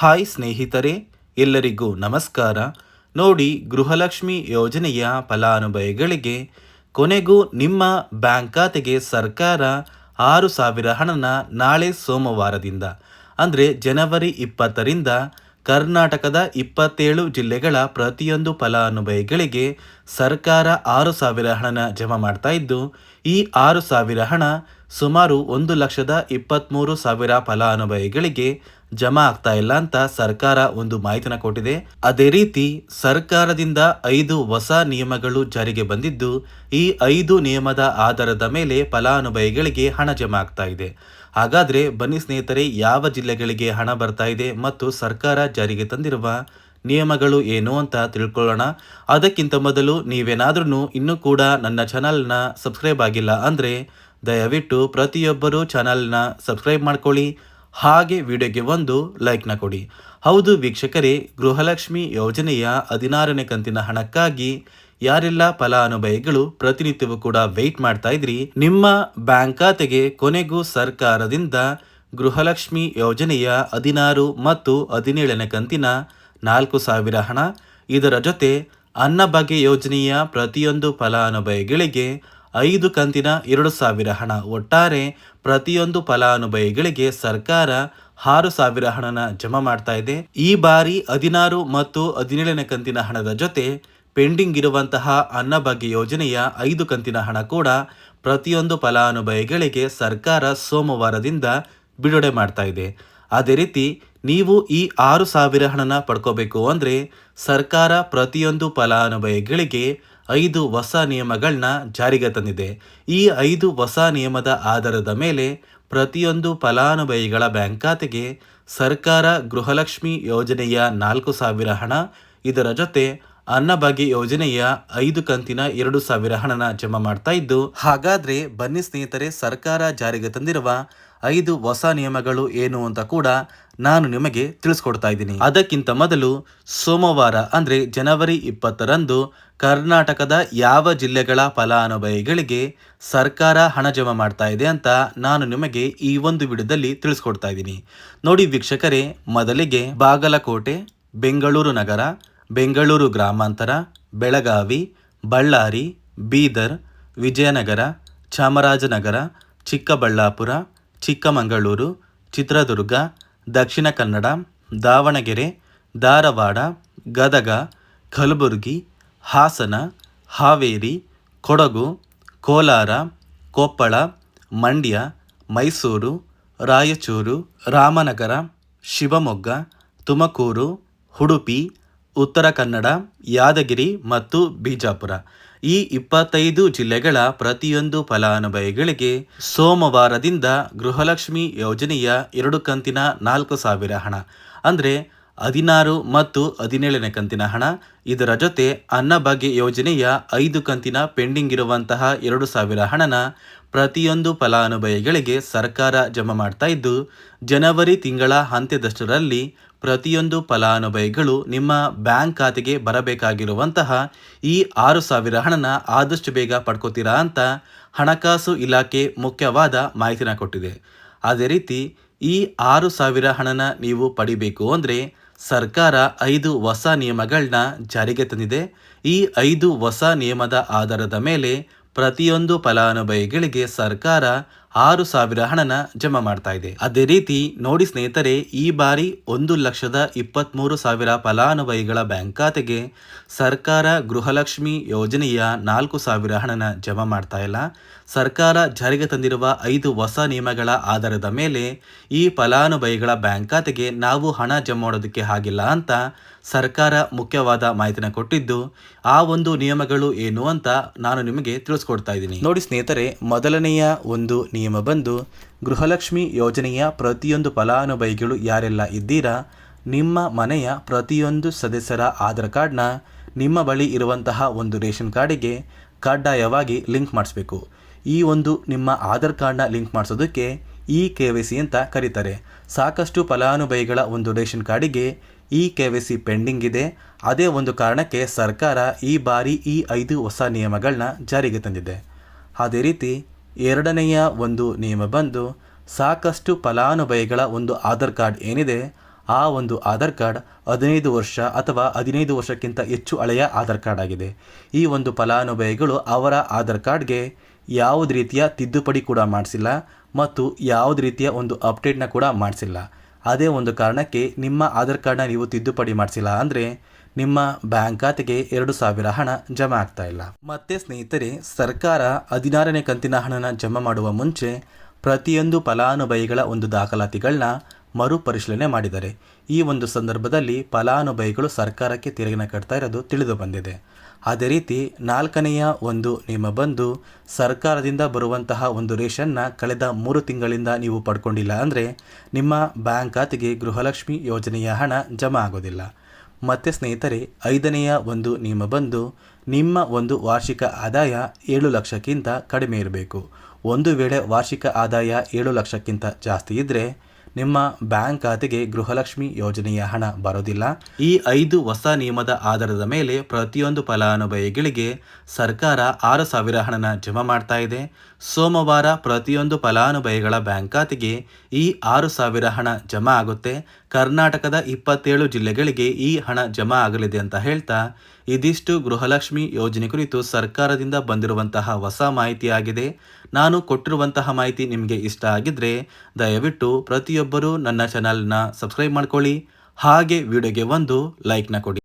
Hi ಸ್ನೇಹಿತರೆ, ಎಲ್ಲರಿಗೂ ನಮಸ್ಕಾರ. ನೋಡಿ, ಗೃಹಲಕ್ಷ್ಮಿ ಯೋಜನೆಯ ಫಲಾನುಭವಿಗಳಿಗೆ ಕೊನೆಗೂ ನಿಮ್ಮ ಬ್ಯಾಂಕ್ ಖಾತೆಗೆ ಸರ್ಕಾರ 6,000 ಹಣನ ನಾಳೆ ಸೋಮವಾರದಿಂದ ಅಂದರೆ ಜನವರಿ 20ರಿಂದ ಕರ್ನಾಟಕದ 27 ಜಿಲ್ಲೆಗಳ ಪ್ರತಿಯೊಂದು ಫಲಾನುಭವಿಗಳಿಗೆ ಸರ್ಕಾರ 6,000 ಹಣನ ಜಮಾ ಮಾಡ್ತಾ ಇದ್ದು, ಈ 6,000 ಹಣ ಸುಮಾರು 1,23,000 ಫಲಾನುಭವಿಗಳಿಗೆ ಜಮಾ ಆಗ್ತಾ ಇಲ್ಲ ಅಂತ ಸರ್ಕಾರ ಒಂದು ಮಾಹಿತಿನ ಕೊಟ್ಟಿದೆ. ಅದೇ ರೀತಿ ಸರ್ಕಾರದಿಂದ 5 ಹೊಸ ನಿಯಮಗಳು ಜಾರಿಗೆ ಬಂದಿದ್ದು, ಈ 5 ನಿಯಮದ ಆಧಾರದ ಮೇಲೆ ಫಲಾನುಭವಿಗಳಿಗೆ ಹಣ ಜಮಾ ಆಗ್ತಾ ಇದೆ. ಹಾಗಾದ್ರೆ ಬನ್ನಿ ಸ್ನೇಹಿತರೆ, ಯಾವ ಜಿಲ್ಲೆಗಳಿಗೆ ಹಣ ಬರ್ತಾ ಇದೆ ಮತ್ತು ಸರ್ಕಾರ ಜಾರಿಗೆ ತಂದಿರುವ ನಿಯಮಗಳು ಏನು ಅಂತ ತಿಳ್ಕೊಳ್ಳೋಣ. ಅದಕ್ಕಿಂತ ಮೊದಲು ನೀವೇನಾದ್ರೂ ಇನ್ನೂ ಕೂಡ ನನ್ನ ಚಾನಲ್ನ ಸಬ್ಸ್ಕ್ರೈಬ್ ಆಗಿಲ್ಲ ಅಂದರೆ ದಯವಿಟ್ಟು ಪ್ರತಿಯೊಬ್ಬರು ಚಾನಲ್ನ ಸಬ್ಸ್ಕ್ರೈಬ್ ಮಾಡ್ಕೊಳ್ಳಿ, ಹಾಗೆ ವಿಡಿಯೋಗೆ ಒಂದು ಲೈಕ್ನ ಕೊಡಿ. ಹೌದು ವೀಕ್ಷಕರೇ, ಗೃಹಲಕ್ಷ್ಮಿ ಯೋಜನೆಯ 16ನೇ ಕಂತಿನ ಹಣಕ್ಕಾಗಿ ಯಾರೆಲ್ಲ ಫಲಾನುಭವಿಗಳು ಪ್ರತಿನಿತ್ಯವೂ ಕೂಡ ವೆಯ್ಟ್ ಮಾಡ್ತಾ ಇದ್ರಿ, ನಿಮ್ಮ ಬ್ಯಾಂಕ್ ಖಾತೆಗೆ ಕೊನೆಗೂ ಸರ್ಕಾರದಿಂದ ಗೃಹಲಕ್ಷ್ಮಿ ಯೋಜನೆಯ 16 ಮತ್ತು 17ನೇ ಕಂತಿನ 4,000 ಹಣ, ಇದರ ಜೊತೆ ಅನ್ನಭಾಗ್ಯ ಯೋಜನೆಯ ಪ್ರತಿಯೊಂದು ಫಲಾನುಭವಿಗಳಿಗೆ 5 ಕಂತಿನ 2,000 ಹಣ, ಒಟ್ಟಾರೆ ಪ್ರತಿಯೊಂದು ಫಲಾನುಭವಿಗಳಿಗೆ ಸರ್ಕಾರ 6,000 ಹಣನ ಜಮಾ ಮಾಡ್ತಾ ಇದೆ. ಈ ಬಾರಿ 16 ಮತ್ತು 17ನೇ ಕಂತಿನ ಹಣದ ಜೊತೆ ಪೆಂಡಿಂಗ್ ಇರುವಂತಹ ಅನ್ನಭಾಗ್ಯ ಯೋಜನೆಯ 5 ಕಂತಿನ ಹಣ ಕೂಡ ಪ್ರತಿಯೊಂದು ಫಲಾನುಭವಿಗಳಿಗೆ ಸರ್ಕಾರ ಸೋಮವಾರದಿಂದ ಬಿಡುಗಡೆ ಮಾಡ್ತಾ ಇದೆ. ಅದೇ ರೀತಿ ನೀವು ಈ 6,000 ಹಣನ ಪಡ್ಕೋಬೇಕು ಅಂದರೆ ಸರ್ಕಾರ ಪ್ರತಿಯೊಂದು ಫಲಾನುಭವಿಗಳಿಗೆ 5 ಹೊಸ ನಿಯಮಗಳನ್ನ ಜಾರಿಗೆ ತಂದಿದೆ. ಈ 5 ಹೊಸ ನಿಯಮದ ಆಧಾರದ ಮೇಲೆ ಪ್ರತಿಯೊಂದು ಫಲಾನುಭವಿಗಳ ಬ್ಯಾಂಕ್ ಖಾತೆಗೆ ಸರ್ಕಾರ ಗೃಹಲಕ್ಷ್ಮಿ ಯೋಜನೆಯ 4,000 ಹಣ, ಇದರ ಜೊತೆ ಅನ್ನಭಾಗ್ಯ ಯೋಜನೆಯ 5 ಕಂತಿನ 2,000 ಹಣನ ಜಮಾ ಮಾಡ್ತಾ ಇದ್ದು, ಹಾಗಾದ್ರೆ ಬನ್ನಿ ಸ್ನೇಹಿತರೆ, ಸರ್ಕಾರ ಜಾರಿಗೆ ತಂದಿರುವ 5 ಹೊಸ ನಿಯಮಗಳು ಏನು ಅಂತ ಕೂಡ ನಾನು ನಿಮಗೆ ತಿಳಿಸ್ಕೊಡ್ತಾ ಇದ್ದೀನಿ. ಅದಕ್ಕಿಂತ ಮೊದಲು ಸೋಮವಾರ ಅಂದರೆ ಜನವರಿ 20ರಂದು ಕರ್ನಾಟಕದ ಯಾವ ಜಿಲ್ಲೆಗಳ ಫಲಾನುಭವಿಗಳಿಗೆ ಸರ್ಕಾರ ಹಣ ಜಮಾ ಮಾಡ್ತಾ ಇದೆ ಅಂತ ನಾನು ನಿಮಗೆ ಈ ಒಂದು ವಿಡಿಯೋದಲ್ಲಿ ತಿಳಿಸ್ಕೊಡ್ತಾ ಇದ್ದೀನಿ. ನೋಡಿ ವೀಕ್ಷಕರೇ, ಮೊದಲಿಗೆ ಬಾಗಲಕೋಟೆ, ಬೆಂಗಳೂರು ನಗರ, ಬೆಂಗಳೂರು ಗ್ರಾಮಾಂತರ, ಬೆಳಗಾವಿ, ಬಳ್ಳಾರಿ, ಬೀದರ್, ವಿಜಯನಗರ, ಚಾಮರಾಜನಗರ, ಚಿಕ್ಕಬಳ್ಳಾಪುರ, ಚಿಕ್ಕಮಗಳೂರು, ಚಿತ್ರದುರ್ಗ, ದಕ್ಷಿಣ ಕನ್ನಡ, ದಾವಣಗೆರೆ, ಧಾರವಾಡ, ಗದಗ, ಕಲಬುರಗಿ, ಹಾಸನ, ಹಾವೇರಿ, ಕೊಡಗು, ಕೋಲಾರ, ಕೊಪ್ಪಳ, ಮಂಡ್ಯ, ಮೈಸೂರು, ರಾಯಚೂರು, ರಾಮನಗರ, ಶಿವಮೊಗ್ಗ, ತುಮಕೂರು, ಉಡುಪಿ, ಉತ್ತರ ಕನ್ನಡ, ಯಾದಗಿರಿ ಮತ್ತು ಬಿಜಾಪುರ, ಈ 25 ಜಿಲ್ಲೆಗಳ ಪ್ರತಿಯೊಂದು ಫಲಾನುಭವಿಗಳಿಗೆ ಸೋಮವಾರದಿಂದ ಗೃಹಲಕ್ಷ್ಮಿ ಯೋಜನೆಯ 2 ಕಂತಿನ 4,000 ಹಣ ಅಂದರೆ 16 ಮತ್ತು 17ನೇ ಕಂತಿನ ಹಣ, ಇದರ ಜೊತೆ ಅನ್ನಭಾಗ್ಯ ಯೋಜನೆಯ 5 ಕಂತಿನ ಪೆಂಡಿಂಗ್ ಇರುವಂತಹ 2,000 ಹಣನ ಪ್ರತಿಯೊಂದು ಫಲಾನುಭವಿಗಳಿಗೆ ಸರ್ಕಾರ ಜಮಾ ಮಾಡ್ತಾ ಇದ್ದು, ಜನವರಿ ತಿಂಗಳ ಅಂತ್ಯದಷ್ಟರಲ್ಲಿ ಪ್ರತಿಯೊಂದು ಫಲಾನುಭವಿಗಳು ನಿಮ್ಮ ಬ್ಯಾಂಕ್ ಖಾತೆಗೆ ಬರಬೇಕಾಗಿರುವಂತಹ ಈ 6,000 ಹಣನ ಆದಷ್ಟು ಬೇಗ ಪಡ್ಕೋತೀರಾ ಅಂತ ಹಣಕಾಸು ಇಲಾಖೆ ಮುಖ್ಯವಾದ ಮಾಹಿತಿನ ಕೊಟ್ಟಿದೆ. ಅದೇ ರೀತಿ ಈ 6,000 ಹಣನ ನೀವು ಪಡಿಬೇಕು ಅಂದರೆ ಸರ್ಕಾರ 5 ಹೊಸ ನಿಯಮಗಳನ್ನ ಜಾರಿಗೆ ತಂದಿದೆ. ಈ 5 ಹೊಸ ನಿಯಮದ ಆಧಾರದ ಮೇಲೆ ಪ್ರತಿಯೊಂದು ಫಲಾನುಭವಿಗಳಿಗೆ ಸರ್ಕಾರ 6,000 ಹಣನ ಜಮಾ ಮಾಡ್ತಾ ಇದೆ. ಅದೇ ರೀತಿ ನೋಡಿ ಸ್ನೇಹಿತರೆ, ಈ ಬಾರಿ 1,23,000 ಫಲಾನುಭವಿಗಳ ಬ್ಯಾಂಕ್ ಖಾತೆಗೆ ಸರ್ಕಾರ ಗೃಹಲಕ್ಷ್ಮಿ ಯೋಜನೆಯ 4,000 ಹಣನ ಜಮಾ ಮಾಡ್ತಾ ಇಲ್ಲ. ಸರ್ಕಾರ ಜಾರಿಗೆ ತಂದಿರುವ 5 ಹೊಸ ನಿಯಮಗಳ ಆಧಾರದ ಮೇಲೆ ಈ ಫಲಾನುಭವಿಗಳ ಬ್ಯಾಂಕ್ ಖಾತೆಗೆ ನಾವು ಹಣ ಜಮಾ ಮಾಡೋದಕ್ಕೆ ಆಗಿಲ್ಲ ಅಂತ ಸರ್ಕಾರ ಮುಖ್ಯವಾದ ಮಾಹಿತಿನ ಕೊಟ್ಟಿದ್ದು, ಆ ಒಂದು ನಿಯಮಗಳು ಏನು ಅಂತ ನಾನು ನಿಮಗೆ ತಿಳಿಸ್ಕೊಡ್ತಾ ಇದ್ದೀನಿ. ನೋಡಿ ಸ್ನೇಹಿತರೆ, ಮೊದಲನೆಯ ಒಂದು ನಿಯಮ ಬಂದು, ಗೃಹಲಕ್ಷ್ಮಿ ಯೋಜನೆಯ ಪ್ರತಿಯೊಂದು ಫಲಾನುಭವಿಗಳು ಯಾರೆಲ್ಲ ಇದ್ದೀರಾ, ನಿಮ್ಮ ಮನೆಯ ಪ್ರತಿಯೊಂದು ಸದಸ್ಯರ ಆಧಾರ್ ಕಾರ್ಡ್ನ ನಿಮ್ಮ ಬಳಿ ಇರುವಂತಹ ಒಂದು ರೇಷನ್ ಕಾರ್ಡಿಗೆ ಕಡ್ಡಾಯವಾಗಿ ಲಿಂಕ್ ಮಾಡಿಸ್ಬೇಕು. ಈ ಒಂದು ನಿಮ್ಮ ಆಧಾರ್ ಕಾರ್ಡ್ನ ಲಿಂಕ್ ಮಾಡಿಸೋದಕ್ಕೆ KYC ಅಂತ ಕರೀತಾರೆ. ಸಾಕಷ್ಟು ಫಲಾನುಭವಿಗಳ ಒಂದು ರೇಷನ್ ಕಾರ್ಡಿಗೆ KYC ಪೆಂಡಿಂಗ್ ಇದೆ. ಅದೇ ಒಂದು ಕಾರಣಕ್ಕೆ ಸರ್ಕಾರ ಈ ಬಾರಿ ಈ 5 ಹೊಸ ನಿಯಮಗಳನ್ನ ಜಾರಿಗೆ ತಂದಿದೆ. ಅದೇ ರೀತಿ ಎರಡನೆಯ ಒಂದು ನಿಯಮ ಬಂದು, ಸಾಕಷ್ಟು ಫಲಾನುಭವಿಗಳ ಒಂದು ಆಧಾರ್ ಕಾರ್ಡ್ ಏನಿದೆ ಆ ಒಂದು ಆಧಾರ್ ಕಾರ್ಡ್ 15 ವರ್ಷ ಅಥವಾ 15 ವರ್ಷಕ್ಕಿಂತ ಹೆಚ್ಚು ಹಳೆಯ ಆಧಾರ್ ಕಾರ್ಡ್ ಆಗಿದೆ. ಈ ಒಂದು ಫಲಾನುಭವಿಗಳು ಅವರ ಆಧಾರ್ ಕಾರ್ಡ್ಗೆ ಯಾವುದೇ ರೀತಿಯ ತಿದ್ದುಪಡಿ ಕೂಡ ಮಾಡಿಸಿಲ್ಲ ಮತ್ತು ಯಾವುದೇ ರೀತಿಯ ಒಂದು ಅಪ್ಡೇಟ್ನ ಕೂಡ ಮಾಡಿಸಿಲ್ಲ. ಅದೇ ಒಂದು ಕಾರಣಕ್ಕೆ ನಿಮ್ಮ ಆಧಾರ್ ಕಾರ್ಡ್ನ ನೀವು ತಿದ್ದುಪಡಿ ಮಾಡಿಸಿಲ್ಲ ಅಂದರೆ ನಿಮ್ಮ ಬ್ಯಾಂಕ್ ಖಾತೆಗೆ 2,000 ಹಣ ಜಮಾ ಆಗ್ತಾ ಇಲ್ಲ. ಮತ್ತೆ ಸ್ನೇಹಿತರೆ, ಸರ್ಕಾರ 16ನೇ ಕಂತಿನ ಹಣನ ಜಮಾ ಮಾಡುವ ಮುಂಚೆ ಪ್ರತಿಯೊಂದು ಫಲಾನುಭವಿಗಳ ಒಂದು ದಾಖಲಾತಿಗಳನ್ನ ಮರುಪರಿಶೀಲನೆ ಮಾಡಿದ್ದಾರೆ. ಈ ಒಂದು ಸಂದರ್ಭದಲ್ಲಿ ಫಲಾನುಭವಿಗಳು ಸರ್ಕಾರಕ್ಕೆ ತೆರಿಗೆನ ಕಟ್ತಾ ಇರೋದು ತಿಳಿದು ಬಂದಿದೆ. ಅದೇ ರೀತಿ 4ನೆಯ ಒಂದು ನಿಯಮ ಬಂದು ಸರ್ಕಾರದಿಂದ ಬರುವಂತಹ ಒಂದು ರೇಷನ್ನ ಕಳೆದ 3 ತಿಂಗಳಿಂದ ನೀವು ಪಡ್ಕೊಂಡಿಲ್ಲ ಅಂದರೆ ನಿಮ್ಮ ಬ್ಯಾಂಕ್ ಖಾತೆಗೆ ಗೃಹಲಕ್ಷ್ಮಿ ಯೋಜನೆಯ ಹಣ ಜಮಾ ಆಗೋದಿಲ್ಲ. ಮತ್ತು ಸ್ನೇಹಿತರೆ, 5ನೆಯ ಒಂದು ನಿಯಮ ಬಂದು ನಿಮ್ಮ ಒಂದು ವಾರ್ಷಿಕ ಆದಾಯ 7 ಲಕ್ಷಕ್ಕಿಂತ ಕಡಿಮೆ ಇರಬೇಕು. ಒಂದು ವೇಳೆ ವಾರ್ಷಿಕ ಆದಾಯ 7 ಲಕ್ಷಕ್ಕಿಂತ ಜಾಸ್ತಿ ಇದ್ದರೆ ನಿಮ್ಮ ಬ್ಯಾಂಕ್ ಖಾತೆಗೆ ಗೃಹಲಕ್ಷ್ಮಿ ಯೋಜನೆಯ ಹಣ ಬರೋದಿಲ್ಲ. ಈ 5 ಹೊಸ ನಿಯಮದ ಆಧಾರದ ಮೇಲೆ ಪ್ರತಿಯೊಂದು ಫಲಾನುಭವಿಗಳಿಗೆ ಸರ್ಕಾರ 6,000 ಹಣನ ಜಮಾ ಮಾಡ್ತಾ ಇದೆ. ಸೋಮವಾರ ಪ್ರತಿಯೊಂದು ಫಲಾನುಭವಿಗಳ ಬ್ಯಾಂಕ್ ಖಾತೆಗೆ ಈ 6,000 ಹಣ ಜಮಾ ಆಗುತ್ತೆ. ಕರ್ನಾಟಕದ 27 ಜಿಲ್ಲೆಗಳಿಗೆ ಈ ಹಣ ಜಮಾ ಆಗಲಿದೆ ಅಂತ ಹೇಳ್ತಾ, ಇದಿಷ್ಟು ಗೃಹಲಕ್ಷ್ಮಿ ಯೋಜನೆ ಕುರಿತು ಸರ್ಕಾರದಿಂದ ಬಂದಿರುವಂತಹ ಹೊಸ ಮಾಹಿತಿಯಾಗಿದೆ. ನಾನು ಕೊಟ್ಟಿರುವಂತಹ ಮಾಹಿತಿ ನಿಮಗೆ ಇಷ್ಟ ಆಗಿದ್ರೆ ದಯವಿಟ್ಟು ಪ್ರತಿಯೊಬ್ಬರೂ ನನ್ನ ಚಾನಲ್ನ ಸಬ್ಸ್ಕ್ರೈಬ್ ಮಾಡ್ಕೊಳ್ಳಿ, ಹಾಗೆ ವಿಡಿಯೋಗೆ ಒಂದು ಲೈಕ್ನ ಕೊಡಿ.